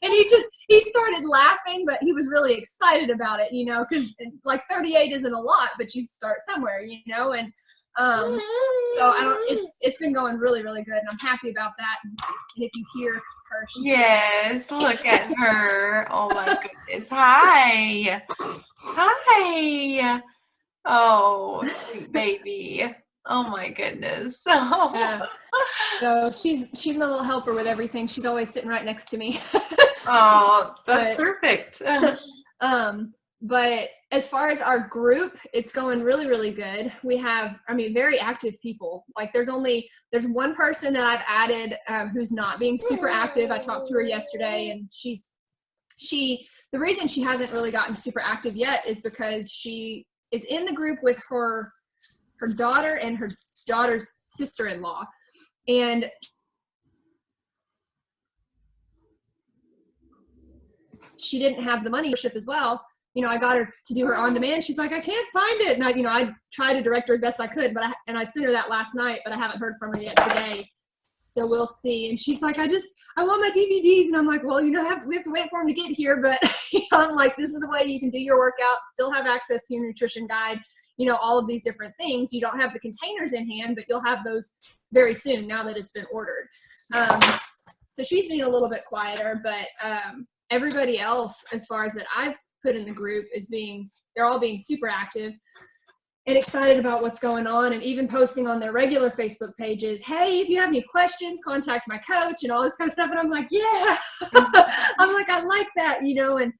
And he started laughing, but he was really excited about it, because like 38 isn't a lot, but you start somewhere, and so it's been going really, really good, and I'm happy about that. And if you hear her, yes, look at her. Oh my goodness. Hi. Hi. Oh, sweet baby. Oh my goodness. So she's my little helper with everything. She's always sitting right next to me. Oh, that's perfect. But as far as our group, it's going really, really good. We have, very active people. Like there's one person that I've added who's not being super active. I talked to her yesterday, and the reason she hasn't really gotten super active yet is because she is in the group with her daughter and her daughter's sister-in-law. And she didn't have the money membership as well. I got her to do her on demand. She's like, I can't find it. And I tried to direct her as best I could, and I sent her that last night, but I haven't heard from her yet today. So we'll see. And she's like, I want my DVDs. And I'm like, well, we have to wait for them to get here. But I'm like, this is a way you can do your workout, still have access to your nutrition guide, all of these different things. You don't have the containers in hand, but you'll have those very soon now that it's been ordered. So she's being a little bit quieter, but everybody else, as far as that I've put in the group, they're all being super active and excited about what's going on, and even posting on their regular Facebook pages, hey, if you have any questions, contact my coach and all this kind of stuff. And I'm like, yeah. I'm like, I like that, and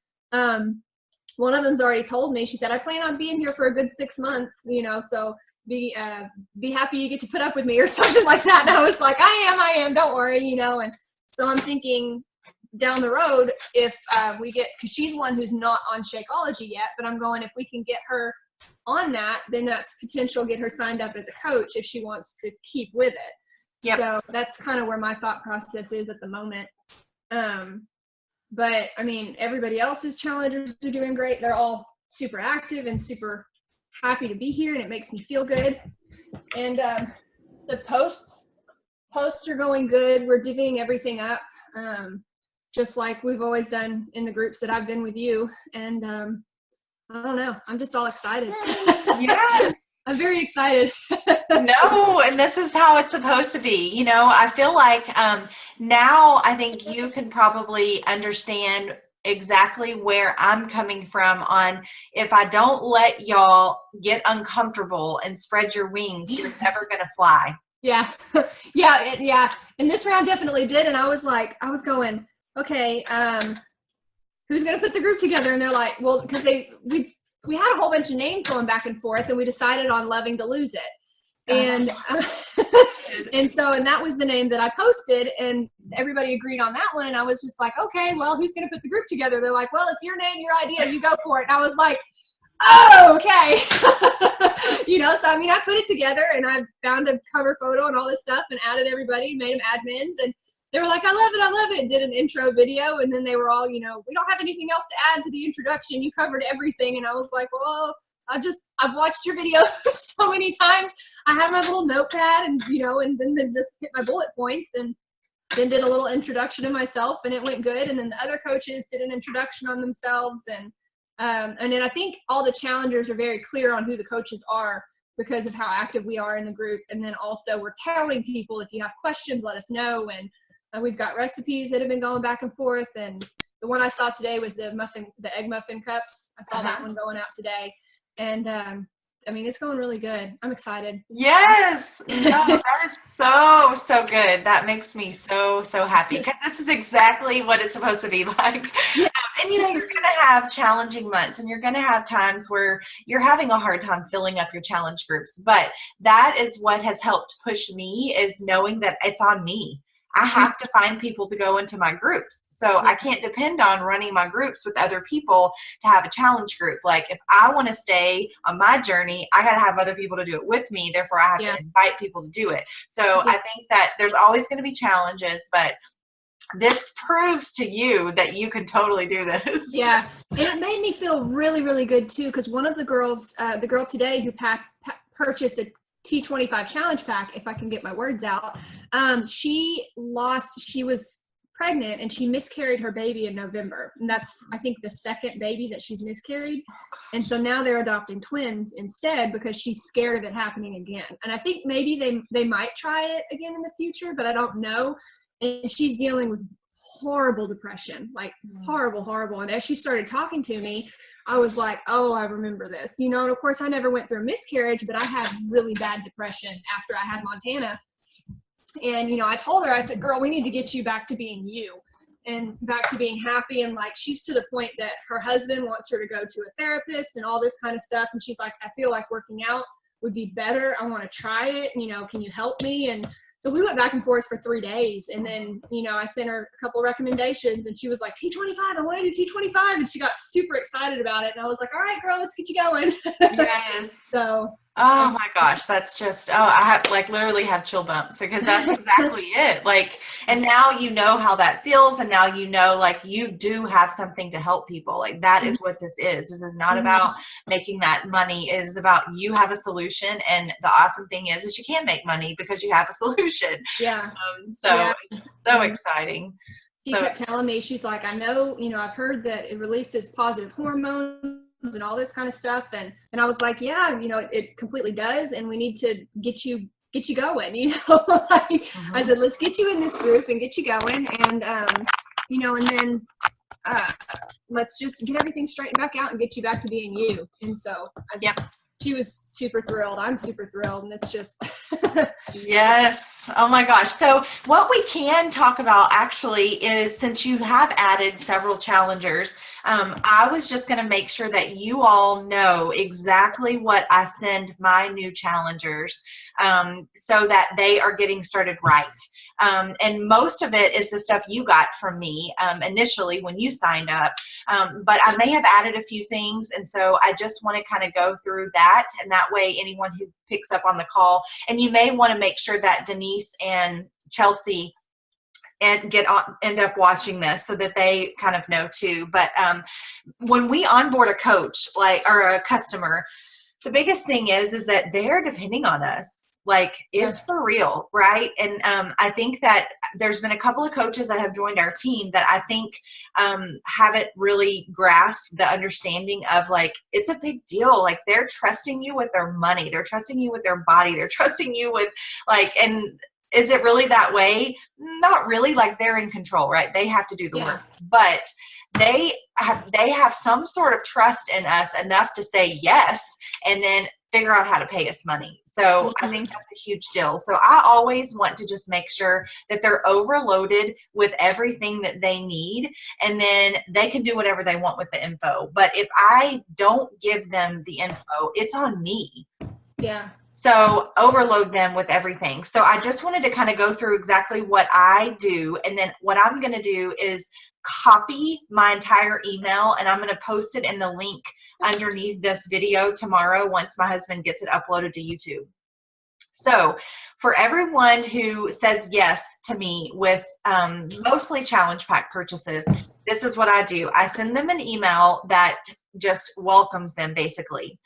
one of them's already told me, she said, I plan on being here for a good 6 months, so be happy you get to put up with me or something like that. And I was like, I am, don't worry, and so I'm thinking down the road, if we get, because she's one who's not on Shakeology yet, but I'm going, if we can get her on that, then that's potential, get her signed up as a coach if she wants to keep with it. Yep. So that's kind of where my thought process is at the moment. But everybody else's challengers are doing great. They're all super active and super happy to be here, and it makes me feel good. And the posts are going good. We're divvying everything up, just like we've always done in the groups that I've been with you. And I don't know, I'm just all excited. Yes. I'm very excited. No, and this is how it's supposed to be. I feel like now I think you can probably understand exactly where I'm coming from on, if I don't let y'all get uncomfortable and spread your wings, you're never going to fly. Yeah. Yeah. And this round definitely did. And I was going, okay, who's going to put the group together? And they're like, well, because we had a whole bunch of names going back and forth, and we decided on Loving to Lose It. And and that was the name that I posted, and everybody agreed on that one. And I was just like, okay, well, who's going to put the group together? They're like, well, it's your name, your idea, you go for it. And I was like, oh, okay. So I put it together, and I found a cover photo and all this stuff, and added everybody, made them admins, and they were like, I love it, did an intro video. And then they were all, we don't have anything else to add to the introduction, you covered everything. And I was like, well, I've watched your videos so many times. I have my little notepad, and and then just hit my bullet points, and then did a little introduction of myself, and it went good. And then the other coaches did an introduction on themselves, and then I think all the challengers are very clear on who the coaches are because of how active we are in the group. And then also we're telling people, if you have questions, let us know. And we've got recipes that have been going back and forth. And the one I saw today was the egg muffin cups. I saw that one going out today. And it's going really good. I'm excited. Yes. No, that is so good. That makes me so happy, because this is exactly what it's supposed to be like. Yeah. And you're going to have challenging months, and you're going to have times where you're having a hard time filling up your challenge groups. But that is what has helped push me, is knowing that it's on me. I have to find people to go into my groups. So I can't depend on running my groups with other people to have a challenge group. Like, if I want to stay on my journey, I got to have other people to do it with me. Therefore, I have to invite people to do it. So I think that there's always going to be challenges, but this proves to you that you can totally do this. Yeah. And it made me feel really, really good too, because one of the girls, the girl today who purchased a T25 challenge pack, if I can get my words out, she was pregnant and she miscarried her baby in November. And that's, I think, the second baby that she's miscarried. And so now they're adopting twins instead because she's scared of it happening again. And I think maybe they might try it again in the future, but I don't know. And she's dealing with horrible depression, like horrible. And as she started talking to me, I was like, oh, I remember this, you know. And of course I never went through a miscarriage, but I had really bad depression after I had Montana. And, you know, I told her, I said, girl, we need to get you back to being you and back to being happy. And like, she's to the point that her husband wants her to go to a therapist and all this kind of stuff. And she's like, I feel like working out would be better. I want to try it. You know, can you help me? And so we went back and forth for 3 days. And then, you know, I sent her a couple of recommendations and she was like, T25, I want to do T25. And she got super excited about it. And I was like, all right, girl, let's get you going. Yes. So. Oh my gosh, that's just, I have like literally have chill bumps because that's exactly it. Like, and now you know how that feels. And now, you know, like you do have something to help people. Like that is what this is. This is not about making that money. It is about you have a solution. And the awesome thing is you can make money because you have a solution. Yeah. So exciting. She kept telling me, she's like, I know, you know, I've heard that it releases positive hormones and all this kind of stuff. And I was like, yeah, you know, it completely does. And we need to get you going, you know. Like, I said, let's get you in this group and get you going. And, you know, and then let's just get everything straightened back out and get you back to being you. And so she was super thrilled. I'm super thrilled. And it's just. Yes. Oh my gosh. So what we can talk about actually is, since you have added several challengers, I was just going to make sure that you all know exactly what I send my new challengers, so that they are getting started right. And most of it is the stuff you got from me initially when you signed up. But I may have added a few things. And so I just want to kind of go through that. And that way, anyone who picks up on the call, and you may want to make sure that Denise and Chelsea end up watching this so that they kind of know too. But when we onboard a coach, or a customer, the biggest thing is that they're depending on us. Like, it's for real, right? And I think that there's been a couple of coaches that have joined our team that I think haven't really grasped the understanding of, like, it's a big deal. Like, they're trusting you with their money. They're trusting you with their body. They're trusting you with, like, and is it really that way? Not really. Like, they're in control, right? They have to do the work. But they have some sort of trust in us enough to say yes, and then figure out how to pay us money. So I think that's a huge deal. So I always want to just make sure that they're overloaded with everything that they need, and then they can do whatever they want with the info. But if I don't give them the info, it's on me. Yeah. So overload them with everything. So I just wanted to kind of go through exactly what I do. And then what I'm going to do is copy my entire email, and I'm going to post it in the link underneath this video tomorrow once my husband gets it uploaded to YouTube. So for everyone who says yes to me with mostly challenge pack purchases, this is what I do. I send them an email that just welcomes them, basically.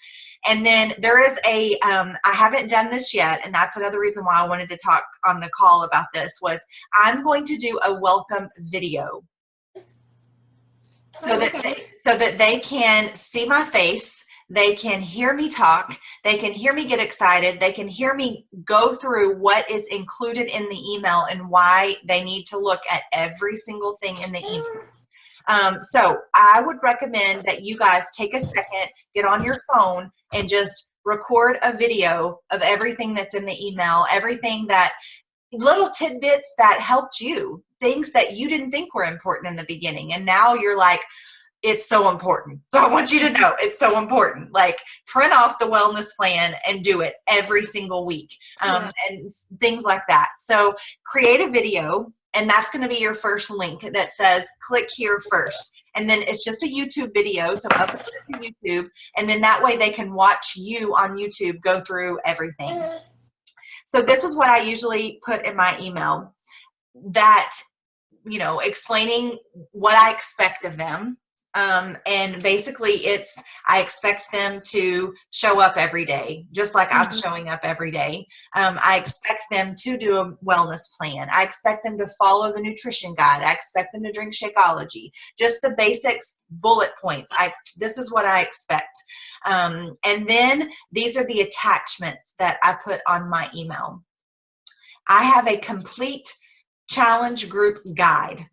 And then there is I haven't done this yet, and that's another reason why I wanted to talk on the call about this, was I'm going to do a welcome video. So that they can see my face, they can hear me talk, they can hear me get excited, they can hear me go through what is included in the email and why they need to look at every single thing in the email. So I would recommend that you guys take a second, get on your phone, and just record a video of everything that's in the email, everything that, little tidbits that helped you, things that you didn't think were important in the beginning. And now you're like, it's so important. So I want you to know it's so important. Like, print off the wellness plan and do it every single week, and things like that. So create a video, and that's going to be your first link that says click here first. And then it's just a YouTube video. So upload it to YouTube. And then that way they can watch you on YouTube go through everything. So this is what I usually put in my email, that, you know, explaining what I expect of them, And basically I expect them to show up every day, just like I'm showing up every day. I expect them to do a wellness plan. I expect them to follow the nutrition guide. I expect them to drink Shakeology, just the basics, bullet points. This is what I expect. And then these are the attachments that I put on my email. I have a complete challenge group guide.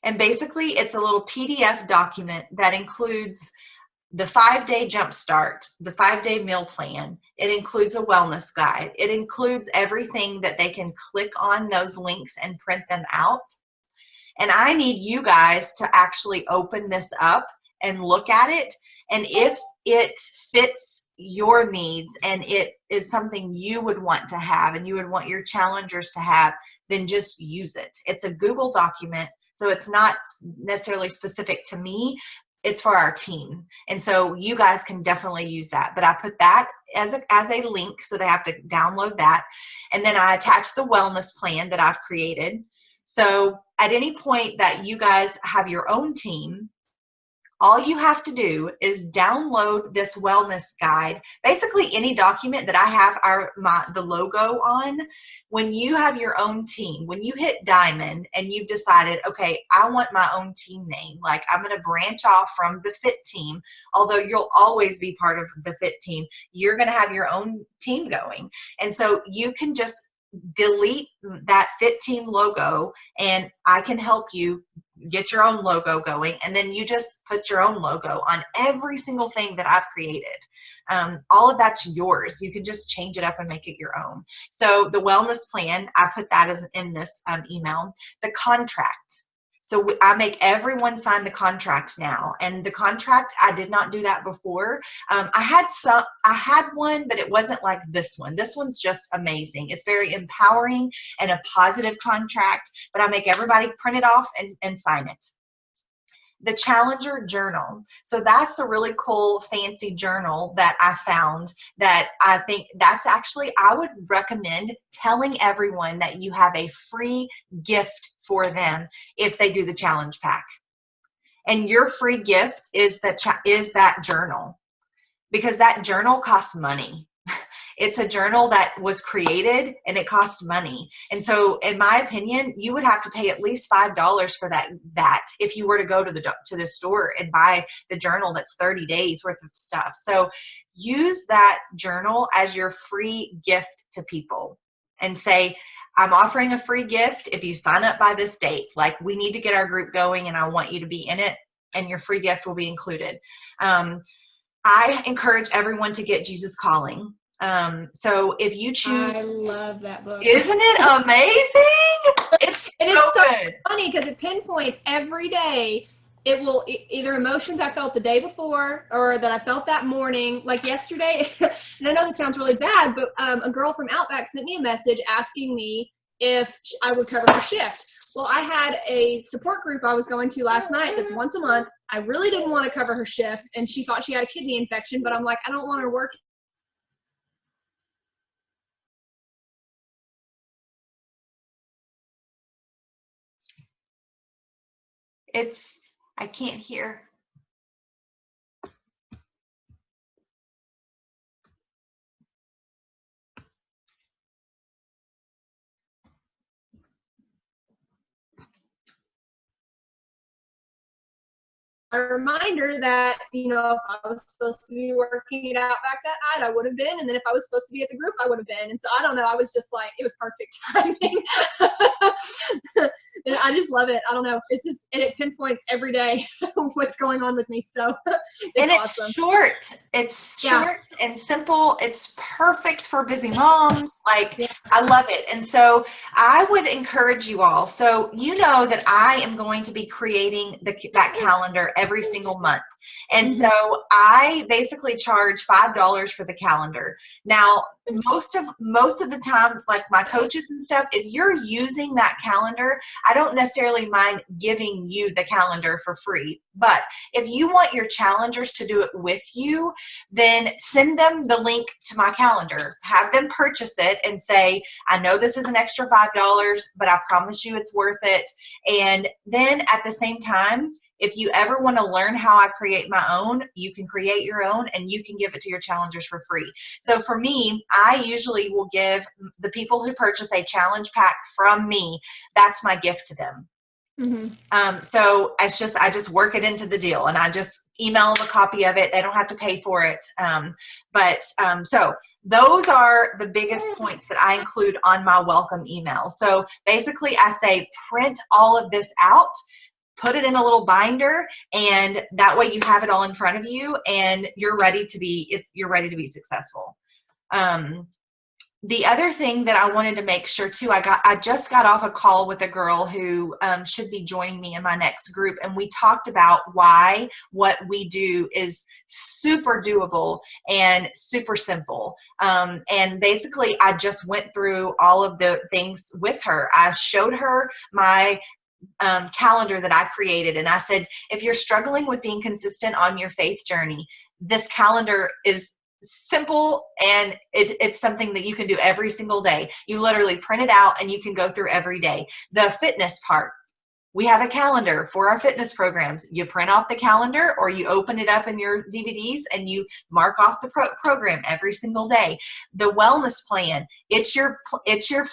And basically, it's a little PDF document that includes the 5-day jumpstart, the 5-day meal plan. It includes a wellness guide. It includes everything that they can click on those links and print them out. And I need you guys to actually open this up and look at it. And if it fits your needs and it is something you would want to have and you would want your challengers to have, then just use it. It's a Google document. So it's not necessarily specific to me, it's for our team. And so you guys can definitely use that. But I put that as a link, so they have to download that. And then I attach the wellness plan that I've created. So at any point that you guys have your own team, all you have to do is download this wellness guide. Basically, any document that I have the logo on. When you have your own team, when you hit diamond and you've decided, okay, I want my own team name, like I'm going to branch off from the F.I.T team, although you'll always be part of the F.I.T team, you're going to have your own team going. And so you can just delete that F.I.T team logo and I can help you get your own logo going. And then you just put your own logo on every single thing that I've created. All of that's yours. You can just change it up and make it your own. So the wellness plan, I put that in this email. The contract. So I make everyone sign the contract now. And the contract, I did not do that before. I had one, but it wasn't like this one. This one's just amazing. It's very empowering and a positive contract, but I make everybody print it off and sign it. The Challenger Journal. So that's the really cool, fancy journal that I found that I think that's actually, I would recommend telling everyone that you have a free gift for them if they do the challenge pack. And your free gift is that journal, because that journal costs money. It's a journal that was created and it costs money. And so in my opinion, you would have to pay at least $5 for that if you were to go to the store and buy the journal that's 30 days worth of stuff. So use that journal as your free gift to people and say, I'm offering a free gift if you sign up by this date. Like, we need to get our group going and I want you to be in it, and your free gift will be included. I encourage everyone to get Jesus Calling. So if you choose, I love that book. Isn't it amazing? It's so funny because it pinpoints every day. It will either emotions I felt the day before or that I felt that morning, like yesterday. And I know this sounds really bad, but a girl from Outback sent me a message asking me if I would cover her shift. Well, I had a support group I was going to last night that's once a month. I really didn't want to cover her shift, and she thought she had a kidney infection, but I'm like, I don't want her working. I can't hear. A reminder that, if I was supposed to be working it out back that night, I would have been. And then if I was supposed to be at the group, I would have been. And so I don't know. I was just like, it was perfect timing. And I just love it. I don't know. It's just, and it pinpoints every day what's going on with me. So it's awesome. Short. It's short and simple. It's perfect for busy moms. Like, I love it. And so I would encourage you all. So you know that I am going to be creating that calendar every single month. And so I basically charge $5 for the calendar. Now, most of the time, like my coaches and stuff, if you're using that calendar, I don't necessarily mind giving you the calendar for free. But if you want your challengers to do it with you, then send them the link to my calendar. Have them purchase it and say, I know this is an extra $5, but I promise you it's worth it. And then at the same time, If you ever want to learn how I create my own, you can create your own and you can give it to your challengers for free. So for me, I usually will give the people who purchase a challenge pack from me, that's my gift to them. So I just work it into the deal, and I just email them a copy of it. They don't have to pay for it. So those are the biggest points that I include on my welcome email. So basically I say, print all of this out, put it in a little binder, and that way you have it all in front of you and you're ready to be successful. The other thing that I wanted to make sure too, I just got off a call with a girl who should be joining me in my next group, and we talked about why what we do is super doable and super simple. And basically, I just went through all of the things with her. I showed her my calendar that I created, and I said, if you're struggling with being consistent on your faith journey, this calendar is simple, and it's something that you can do every single day. You literally print it out and you can go through every day. The fitness part, we have a calendar for our fitness programs. You print off the calendar, or you open it up in your DVDs and you mark off the program every single day. The wellness plan, it's your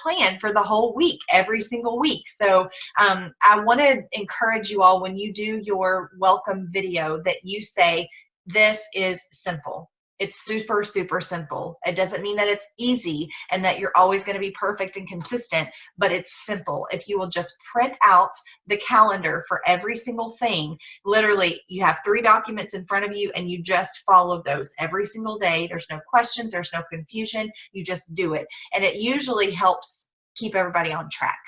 plan for the whole week, every single week. So I want to encourage you all, when you do your welcome video, that you say, this is simple. It's super, super simple. It doesn't mean that it's easy and that you're always going to be perfect and consistent, but it's simple. If you will just print out the calendar for every single thing, literally you have 3 documents in front of you and you just follow those every single day. There's no questions, there's no confusion. You just do it. And it usually helps keep everybody on track.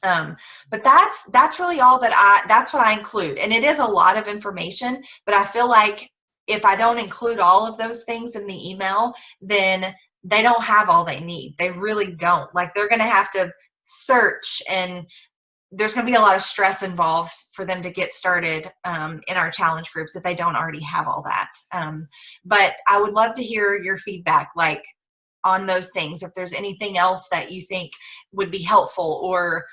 But that's really all that's what I include. And it is a lot of information, but I feel like if I don't include all of those things in the email, then they don't have all they need. They really don't. Like, they're going to have to search, and there's going to be a lot of stress involved for them to get started in our challenge groups if they don't already have all that. But I would love to hear your feedback, like, on those things. If there's anything else that you think would be helpful, or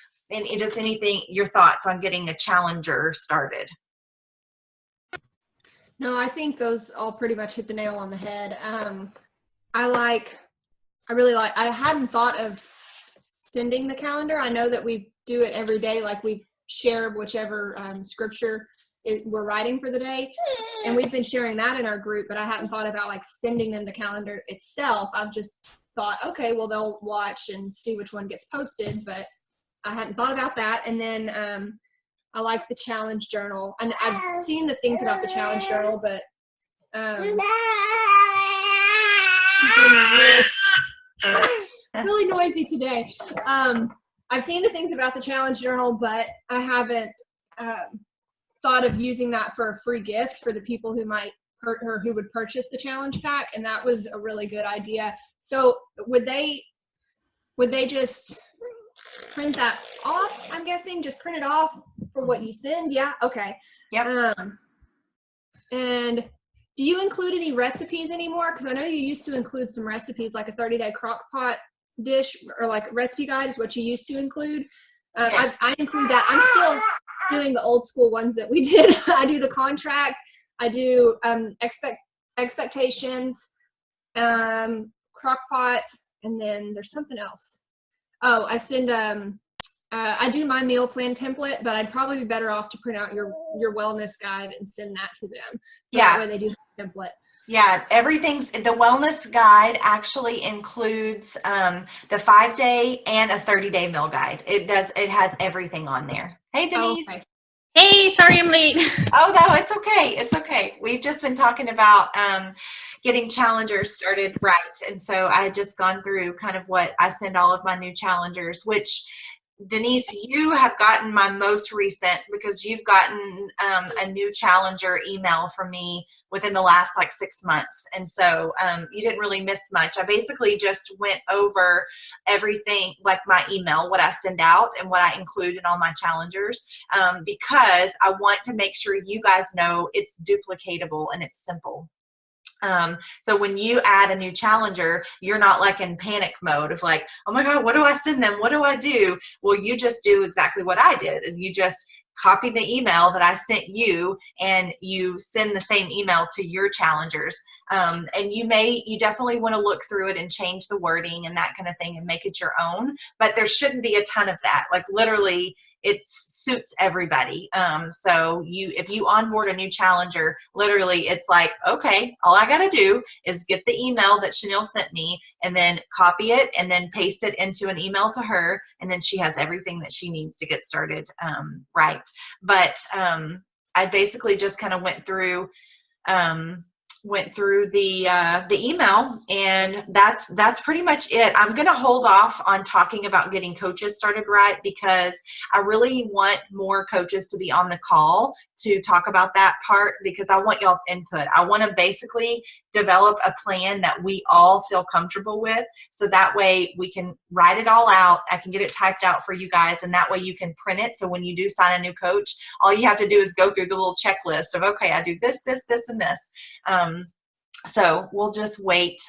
just anything, your thoughts on getting a challenger started. No, I think those all pretty much hit the nail on the head. I hadn't thought of sending the calendar. I know that we do it every day, like we share whichever scripture we're writing for the day, and we've been sharing that in our group, but I hadn't thought about like sending them the calendar itself. I've just thought, okay, well, they'll watch and see which one gets posted, but I hadn't thought about that. And then I like the challenge journal, and I've seen the things about the challenge journal, but really noisy today. I've seen the things about the challenge journal, but I haven't thought of using that for a free gift for the people who might or who would purchase the challenge pack, and that was a really good idea. So would they just print that off? I'm guessing just print it off for what you send. Yeah. Okay. Yep. And do you include any recipes anymore? Because I know you used to include some recipes, like a 30-day crock pot dish, or like recipe guide is what you used to include. Yes. I include that. I'm still doing the old school ones that we did. I do the contract. I do expectations, crock pot, and then there's something else. Oh, I send I do my meal plan template, but I'd probably be better off to print out your wellness guide and send that to them. So Yeah. That way they do the template. Yeah, the wellness guide actually includes the 5-day and a 30-day meal guide. It has everything on there. Hey, Denise. Oh, okay. Hey, sorry I'm late. Oh, no, it's okay. It's okay. We've just been talking about getting challengers started right. And so I had just gone through kind of what I send all of my new challengers, which, Denise, you have gotten my most recent, because you've gotten a new challenger email from me within the last like 6 months. And so you didn't really miss much. I basically just went over everything, like my email, what I send out and what I include in all my challengers, because I want to make sure you guys know it's duplicatable and it's simple. So when you add a new challenger, you're not like in panic mode of like, oh my God, what do I send them? What do I do? Well, you just do exactly what I did, is you just copy the email that I sent you, and you send the same email to your challengers. And you definitely want to look through it and change the wording and that kind of thing and make it your own, but there shouldn't be a ton of that. Like literally it suits everybody. So if you onboard a new challenger, literally it's like, okay, all I got to do is get the email that Chanel sent me and then copy it and then paste it into an email to her. And then she has everything that she needs to get started right. But I basically just kind of went through the email, and that's pretty much it. I'm going to hold off on talking about getting coaches started right, because I really want more coaches to be on the call to talk about that part, because I want y'all's input. I want to basically develop a plan that we all feel comfortable with, so that way we can write it all out. I can get it typed out for you guys, and that way you can print it, so when you do sign a new coach, all you have to do is go through the little checklist of, okay, I do this, this, this, and this. So we'll just wait.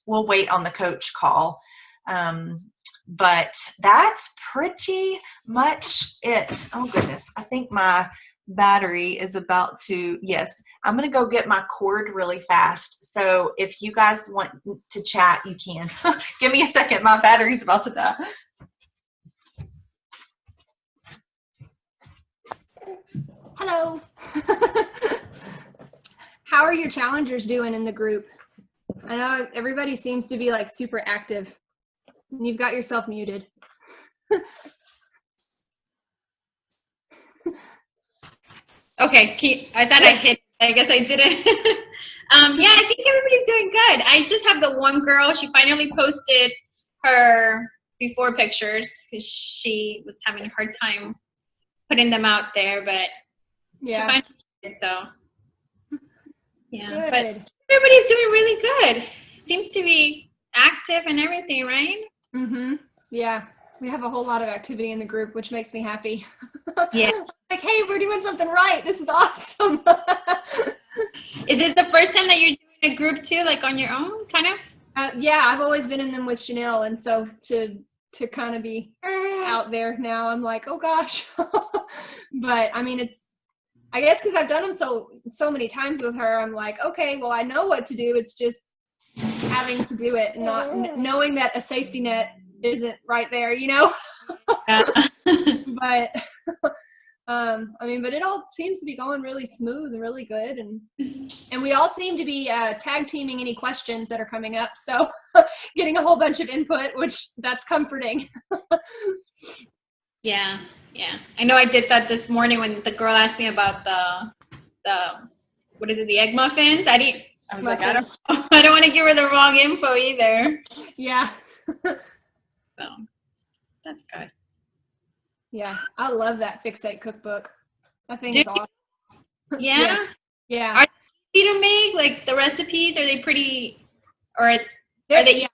We'll wait on the coach call. But that's pretty much it. Oh goodness. I think my battery is about to, yes, I'm going to go get my cord really fast. So if you guys want to chat, you can. Give me a second. My battery's about to die. Hello. How are your challengers doing in the group? I know everybody seems to be like super active. You've got yourself muted. Okay, I thought I hit. I guess I didn't. Yeah, I think everybody's doing good. I just have the one girl. She finally posted her before pictures because she was having a hard time putting them out there, but yeah. she finally did, so yeah. Good. But everybody's doing really good. Seems to be active and everything, right? Mm-hmm. Yeah. We have a whole lot of activity in the group, which makes me happy. Yeah. Like, hey, we're doing something right. This is awesome. Is this the first time that you're doing a group too, like on your own, kind of? Yeah, I've always been in them with Chanel, and so to kind of be out there now, I'm like, oh gosh. But I mean, I guess because I've done them so many times with her, I'm like, okay, well, I know what to do. It's just having to do it and not knowing that a safety net isn't right there, you know. But I mean, but it all seems to be going really smooth and really good, and we all seem to be tag teaming any questions that are coming up, so getting a whole bunch of input, which that's comforting. Yeah. I know I did that this morning when the girl asked me about the what is it, the egg muffins. I was like, I don't want to give her the wrong info either. Yeah. So that's good. Yeah, I love that F.I.T cookbook. I think it's awesome. Yeah. Yeah. Are they easy to make? Like the recipes, are they pretty? Or are they? Yeah,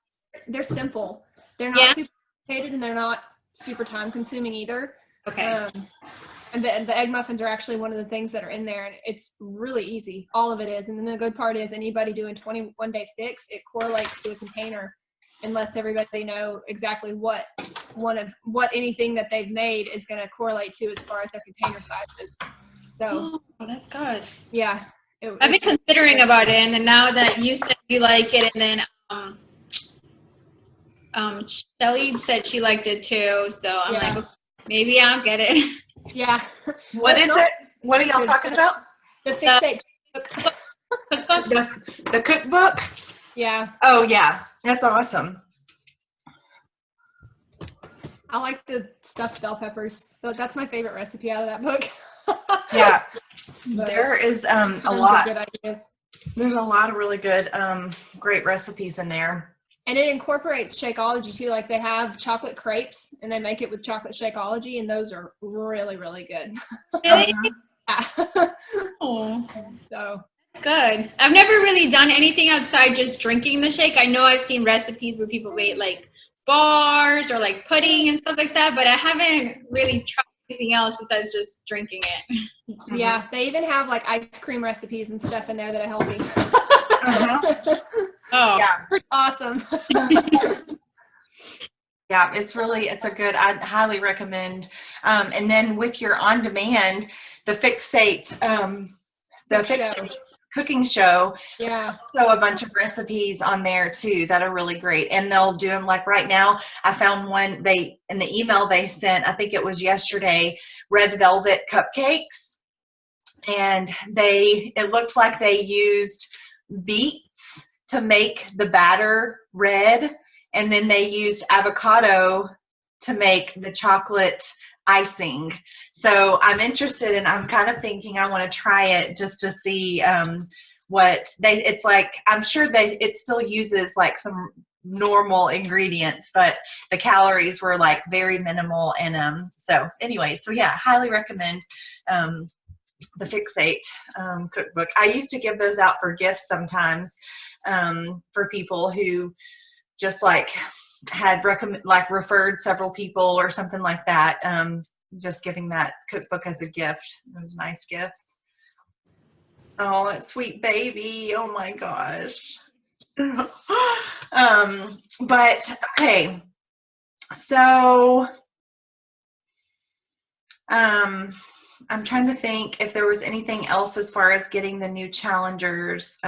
they're simple. They're not super complicated, and they're not super time consuming either. Okay. And the egg muffins are actually one of the things that are in there, and it's really easy. All of it is. And then the good part is anybody doing 21-day fix, it correlates to a container and lets everybody know exactly what anything that they've made is going to correlate to as far as their container sizes. So that's good. Yeah. I've been considering about it, and then now that you said you like it, and then Shelly said she liked it too, so I'm like, okay, maybe I'll get it. Yeah. What is it? What are y'all talking about? The F.I.T cookbook. The cookbook? Yeah. Oh, yeah. That's awesome. I like the stuffed bell peppers. So that's my favorite recipe out of that book. Yeah. There is a lot. Of good ideas. There's a lot of really good, great recipes in there. And it incorporates Shakeology too. Like they have chocolate crepes and they make it with chocolate Shakeology, and those are really, really good. Really? Yeah. Oh. So good. I've never really done anything outside just drinking the shake. I know I've seen recipes where people made like bars or like pudding and stuff like that, but I haven't really tried anything else besides just drinking it. Yeah, they even have like ice cream recipes and stuff in there that are healthy. Uh-huh. Oh, yeah. Awesome. Yeah, it's a good, I'd highly recommend. And then with your on-demand, the Fixate, the Quick show. Fixate cooking show, Yeah. also a bunch of recipes on there too that are really great. And they'll do them like right now. I found one in the email they sent, I think it was yesterday, red velvet cupcakes. And it looked like they used beets to make the batter red, and then they used avocado to make the chocolate icing. So I'm interested, and I'm kind of thinking I want to try it just to see it's like. I'm sure it still uses like some normal ingredients, but the calories were like very minimal in them. So anyway, so yeah, highly recommend the Fixate cookbook. I used to give those out for gifts sometimes for people who just like had referred several people or something like that. Just giving that cookbook as a gift. Those nice gifts. Oh, that sweet baby. Oh my gosh. But okay. So I'm trying to think if there was anything else as far as getting the new challengers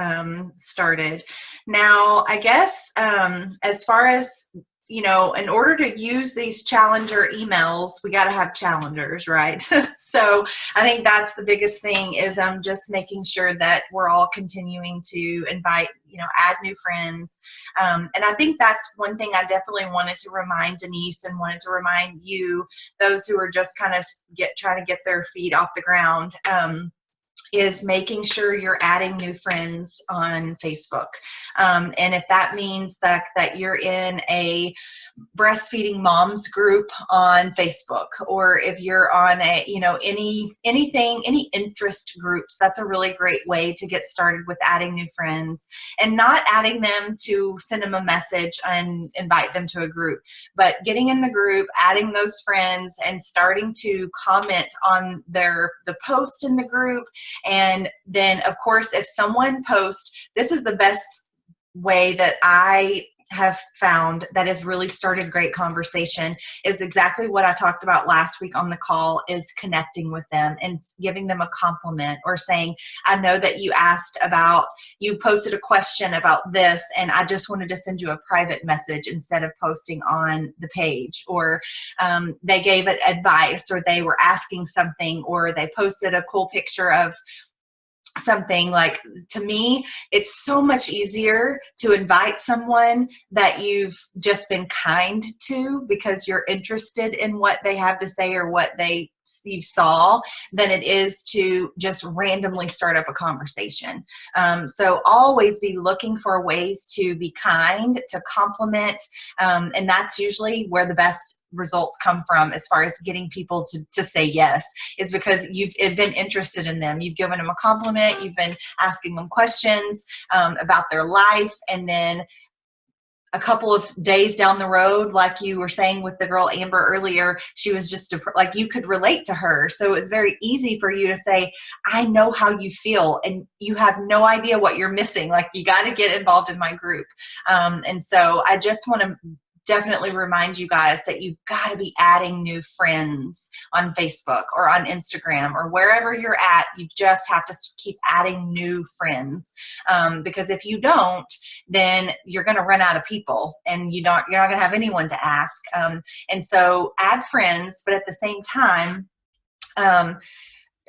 started. Now, I guess as far as, in order to use these challenger emails, we got to have challengers, right? So I think that's the biggest thing is just making sure that we're all continuing to invite, add new friends. And I think that's one thing I definitely wanted to remind Denise and wanted to remind you, those who are just kind of trying to get their feet off the ground, is making sure you're adding new friends on Facebook. And if that means that you're in a breastfeeding moms group on Facebook, or if you're on any interest groups, that's a really great way to get started with adding new friends, and not adding them to send them a message and invite them to a group, but getting in the group, adding those friends, and starting to comment on the post in the group. And then of course, if someone posts, this is the best way that I have found that has really started great conversation, is exactly what I talked about last week on the call, is connecting with them and giving them a compliment, or saying, I know that you posted a question about this, and I just wanted to send you a private message instead of posting on the page. Or they gave it advice, or they were asking something, or they posted a cool picture of something. Like, to me, it's so much easier to invite someone that you've just been kind to because you're interested in what they have to say or what you saw, than it is to just randomly start up a conversation. So always be looking for ways to be kind, to compliment, and that's usually where the best results come from as far as getting people to say yes, is because you've been interested in them. You've given them a compliment. You've been asking them questions about their life. And then a couple of days down the road, like you were saying with the girl Amber earlier, she was just like, you could relate to her. So it's very easy for you to say, I know how you feel, and you have no idea what you're missing. Like, you got to get involved in my group. And so I just want to definitely remind you guys that you've got to be adding new friends on Facebook or on Instagram or wherever you're at. You just have to keep adding new friends, because if you don't, then you're going to run out of people, and you're not going to have anyone to ask. And so add friends, but at the same time,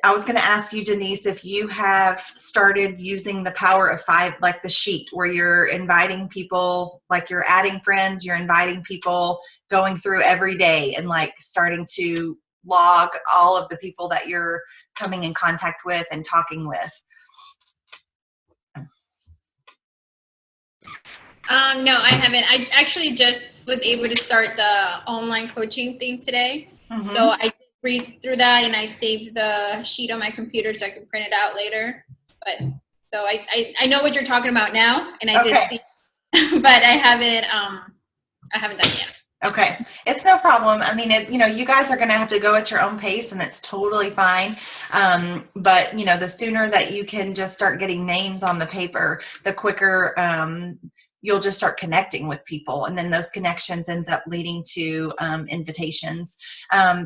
I was going to ask you, Denise, if you have started using the power of 5, like the sheet, where you're inviting people, like you're adding friends, you're inviting people, going through every day and like starting to log all of the people that you're coming in contact with and talking with. No, I haven't. I actually just was able to start the online coaching thing today. Mm-hmm. So I did read through that, and I saved the sheet on my computer so I can print it out later. But so I know what you're talking about now, and I did see, but I haven't done it yet. Okay, it's no problem. I mean, you guys are going to have to go at your own pace, and it's totally fine. But the sooner that you can just start getting names on the paper, the quicker you'll just start connecting with people, and then those connections ends up leading to invitations,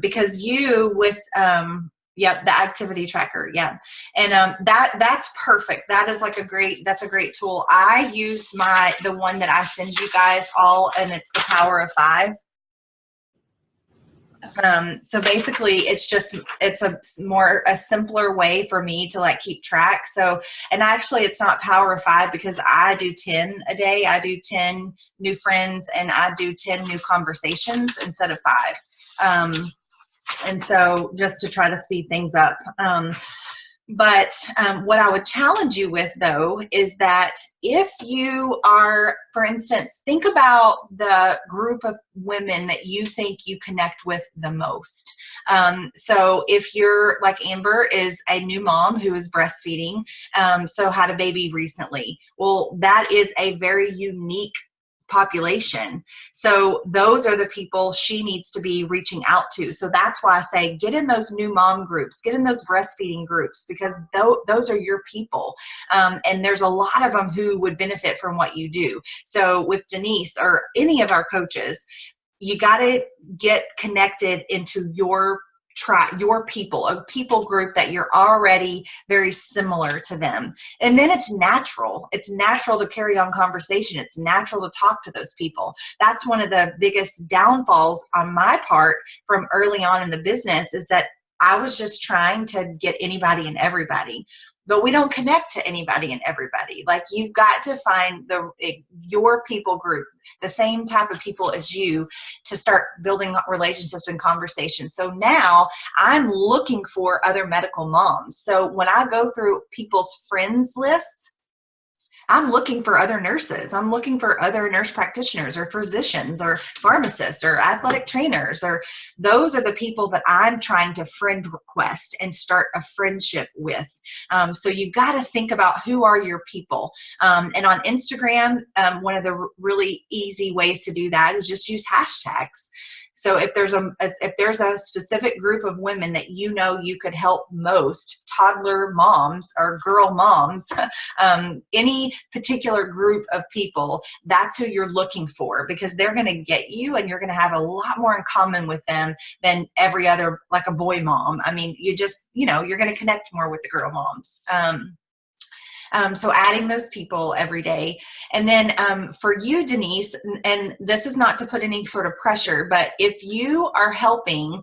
because you with yep, the activity tracker. Yeah. And that's perfect. That is like that's a great tool. I use the one that I send you guys all, and it's the Power of 5. So basically it's a simpler way for me to like keep track. So, and actually it's not Power of 5 because I do 10 a day. I do 10 new friends and I do 10 new conversations instead of 5. And so just to try to speed things up. But what I would challenge you with, though, is that if you are, for instance, think about the group of women that you think you connect with the most. So if you're like Amber is a new mom who is breastfeeding, so had a baby recently, well, that is a very unique population. So those are the people she needs to be reaching out to. So that's why I say get in those new mom groups, get in those breastfeeding groups, because those are your people. And there's a lot of them who would benefit from what you do. So with Denise or any of our coaches, you got to get connected into your people, a people group that you're already very similar to them. And then it's natural to carry on conversation. It's natural to talk to those people. That's one of the biggest downfalls on my part from early on in the business, is that I was just trying to get anybody and everybody. But we don't connect to anybody and everybody. Like, you've got to find your people group, the same type of people as you, to start building relationships and conversations. So now I'm looking for other medical moms. So when I go through people's friends lists, I'm looking for other nurses. I'm looking for other nurse practitioners or physicians or pharmacists or athletic trainers, or those are the people that I'm trying to friend request and start a friendship with. So you've got to think about who are your people. And on Instagram, one of the really easy ways to do that is just use hashtags. So if there's a specific group of women that you know you could help most, toddler moms or girl moms, any particular group of people, that's who you're looking for, because they're going to get you and you're going to have a lot more in common with them than every other, like a boy mom. I mean, you're going to connect more with the girl moms. So adding those people every day. And then for you, Denise, and this is not to put any sort of pressure, but if you are helping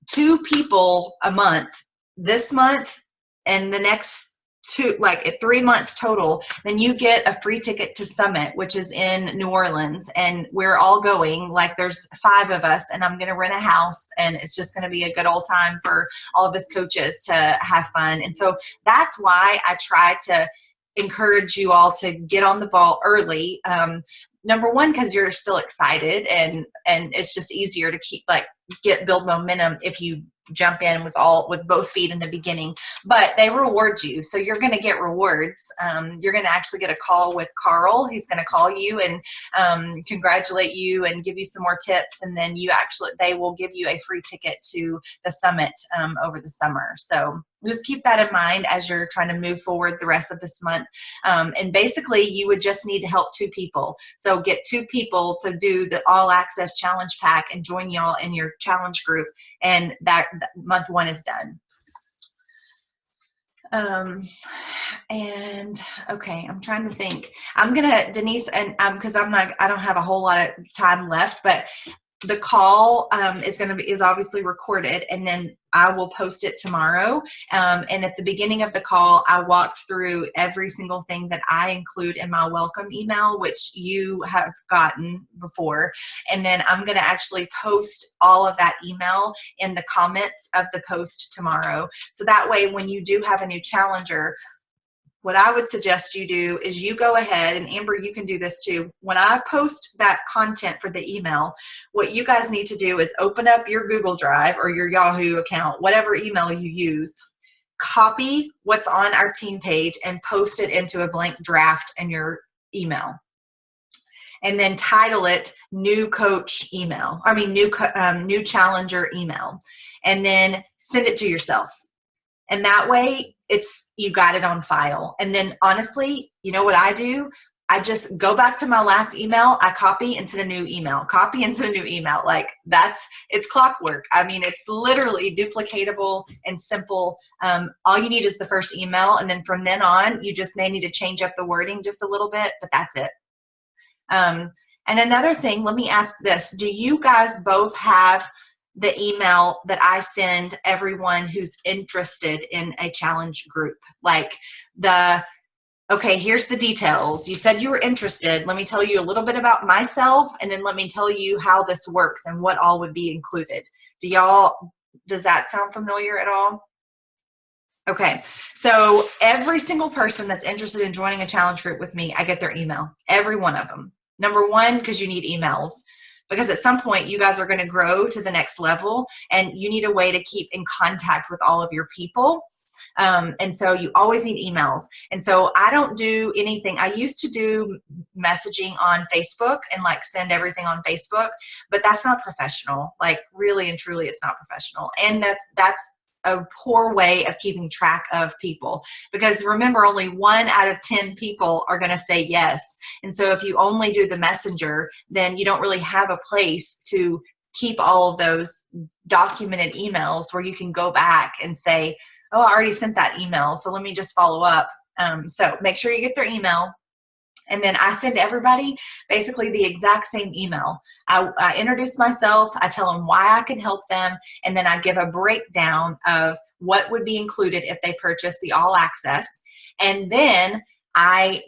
2 people a month, this month and the next 2, like 3 months total, then you get a free ticket to Summit, which is in New Orleans. And we're all going, like there's 5 of us, and I'm going to rent a house, and it's just going to be a good old time for all of us coaches to have fun. And so that's why I try to encourage you all to get on the ball early. Number one, because you're still excited, and it's just easier to build momentum if you jump in with both feet in the beginning. But they reward you, so you're going to get rewards. You're going to actually get a call with Carl. He's going to call you and congratulate you and give you some more tips, and then they will give you a free ticket to the Summit over the summer. So just keep that in mind as you're trying to move forward the rest of this month. And basically, you would just need to help 2 people. So get 2 people to do the All Access Challenge Pack and join y'all in your challenge group, and that month 1 is done. And okay, I'm trying to think. I'm gonna, Denise, and because I don't have a whole lot of time left, but the call is obviously recorded, and then I will post it tomorrow. And at the beginning of the call, I walked through every single thing that I include in my welcome email, which you have gotten before. And then I'm going to actually post all of that email in the comments of the post tomorrow. So that way, when you do have a new challenger, what I would suggest you do is you go ahead, and Amber, you can do this too. When I post that content for the email, what you guys need to do is open up your Google Drive or your Yahoo account, whatever email you use, copy what's on our team page and post it into a blank draft in your email. And then title it new challenger email, and then send it to yourself. And that way you got it on file. And then honestly, you know what I do? I just go back to my last email, I copy and send a new email, copy and send a new email. Like it's clockwork. I mean, it's literally duplicatable and simple. All you need is the first email, and then from then on, you just may need to change up the wording just a little bit, but that's it. And another thing, let me ask this. Do you guys both have the email that I send everyone who's interested in a challenge group? Like okay, here's the details. You said you were interested. Let me tell you a little bit about myself, and then let me tell you how this works and what all would be included. Does that sound familiar at all? Okay, so every single person that's interested in joining a challenge group with me, I get their email, every one of them. Number one, because you need emails. Because at some point, you guys are going to grow to the next level, and you need a way to keep in contact with all of your people. And so you always need emails. And so I don't do anything. I used to do messaging on Facebook and like send everything on Facebook, but that's not professional. Like really and truly, it's not professional. And that's a poor way of keeping track of people, because remember, only 1 out of 10 people are going to say yes. And so if you only do the messenger, then you don't really have a place to keep all of those documented emails where you can go back and say, oh, I already sent that email, so let me just follow up. So make sure you get their email. And then I send everybody basically the exact same email. I introduce myself, I tell them why I can help them, and then I give a breakdown of what would be included if they purchase the all access. And then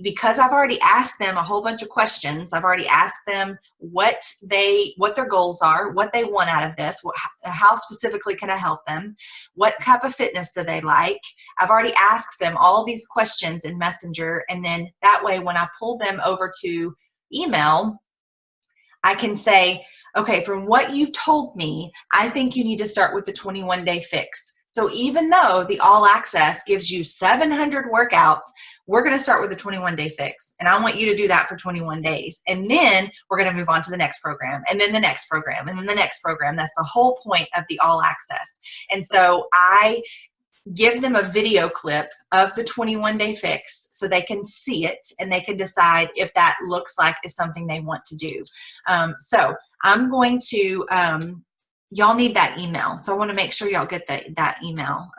because I've already asked them a whole bunch of questions, I've already asked them what their goals are, what they want out of this, how specifically can I help them, what type of fitness do they like. I've already asked them all these questions in Messenger, and then that way when I pull them over to email, I can say, okay, from what you've told me, I think you need to start with the 21-day fix. So even though the all access gives you 700 workouts, we're going to start with the 21-day fix. And I want you to do that for 21 days. And then we're going to move on to the next program, and then the next program, and then the next program. That's the whole point of the all access. And so I give them a video clip of the 21-day fix so they can see it and they can decide if that looks like is something they want to do. So I'm going to, y'all need that email. So I want to make sure y'all get that email.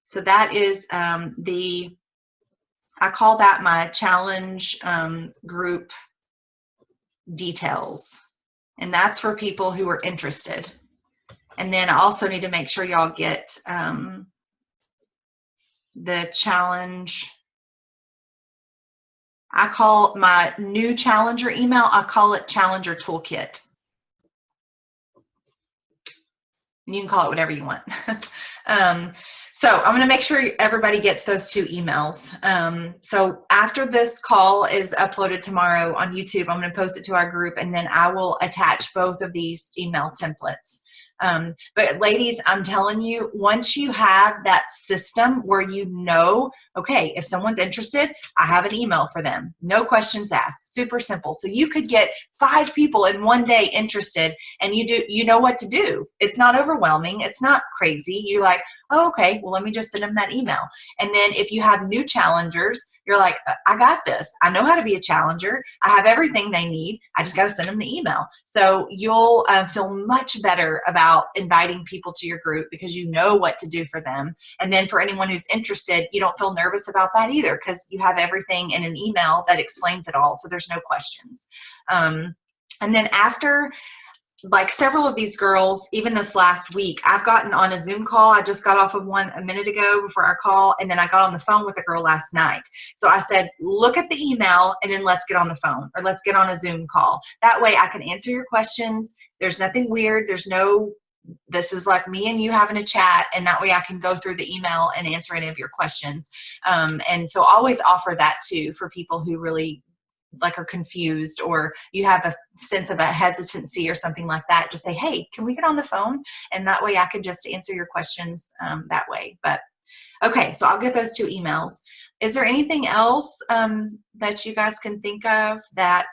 So that is I call that my challenge group details. And that's for people who are interested. And then I also need to make sure y'all get the challenge. I call my new challenger email, I call it Challenger Toolkit. And you can call it whatever you want. So I'm going to make sure everybody gets those 2 emails. So after this call is uploaded tomorrow on YouTube, I'm going to post it to our group, and then I will attach both of these email templates. But ladies, I'm telling you, once you have that system where you know, okay, if someone's interested, I have an email for them. No questions asked. Super simple. So you could get 5 people in one day interested, and you know what to do. It's not overwhelming. It's not crazy. You're like, oh, okay, well, let me just send them that email. And then if you have new challengers, you're like, I got this. I know how to be a challenger. I have everything they need. I just got to send them the email. So you'll feel much better about inviting people to your group because you know what to do for them. And then for anyone who's interested, you don't feel nervous about that either because you have everything in an email that explains it all. So there's no questions. And then after, like several of these girls, even this last week, I've gotten on a Zoom call. I just got off of one a minute ago before our call, and then I got on the phone with a girl last night. So I said, look at the email, and then let's get on the phone, or let's get on a Zoom call. That way I can answer your questions. There's nothing weird. This is like me and you having a chat, and that way I can go through the email and answer any of your questions. And so always offer that too for people who really are confused, or you have a sense of a hesitancy or something like that. Just say, hey, can we get on the phone? And that way I can just answer your questions that way. But okay, so I'll get those 2 emails. Is there anything else that you guys can think of that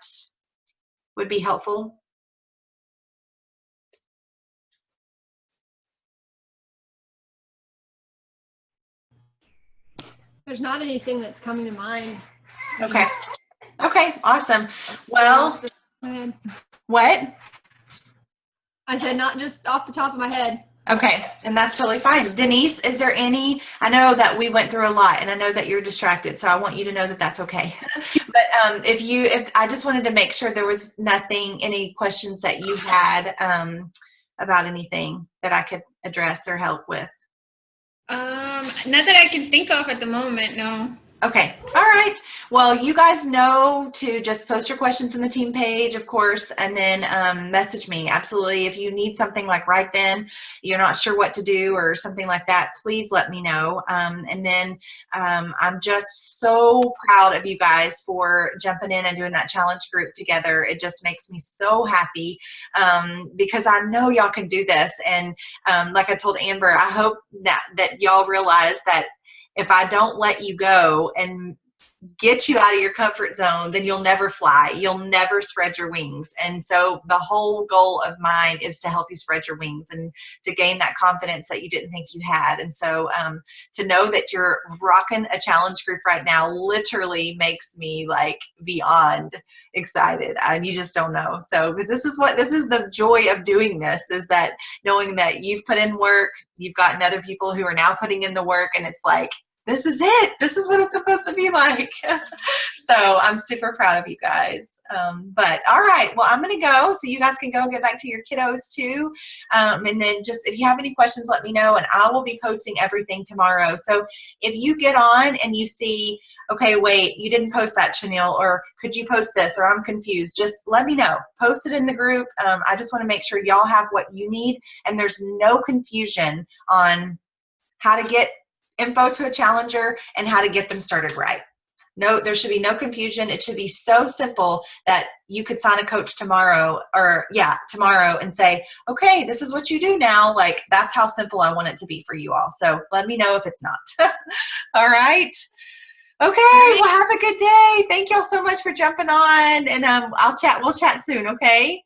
would be helpful? There's not anything that's coming to mind Okay. Okay, awesome. Well, what? I said not just off the top of my head. Okay, and that's totally fine. Denise, is there any, I know that we went through a lot and I know that you're distracted, so I want you to know that that's okay. But if I just wanted to make sure there was nothing, any questions that you had about anything that I could address or help with. Not that I can think of at the moment, no. Okay. All right. Well, you guys know to just post your questions in the team page, of course, and then message me. Absolutely. If you need something like right then, you're not sure what to do or something like that, please let me know. And then I'm just so proud of you guys for jumping in and doing that challenge group together. It just makes me so happy because I know y'all can do this. And like I told Amber, I hope that y'all realize that if I don't let you go and get you out of your comfort zone, then you'll never fly. You'll never spread your wings. And so the whole goal of mine is to help you spread your wings and to gain that confidence that you didn't think you had. And so to know that you're rocking a challenge group right now literally makes me like beyond excited. You just don't know. So because this is the joy of doing this, is that knowing that you've put in work, you've gotten other people who are now putting in the work, and it's like, this is it. This is what it's supposed to be like. So I'm super proud of you guys. But all right, well, I'm going to go so you guys can go and get back to your kiddos too. And then just if you have any questions, let me know, and I will be posting everything tomorrow. So if you get on and you see, okay, wait, you didn't post that, Chanel, or could you post this, or I'm confused, just let me know. Post it in the group. I just want to make sure y'all have what you need, and there's no confusion on how to get info to a challenger and how to get them started right. No, there should be no confusion. It should be so simple that you could sign a coach tomorrow and say, okay, this is what you do now. Like, that's how simple I want it to be for you all. So let me know if it's not. All right. Okay. Well, have a good day. Thank y'all so much for jumping on, and we'll chat soon. Okay.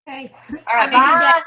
Okay. All right. Bye.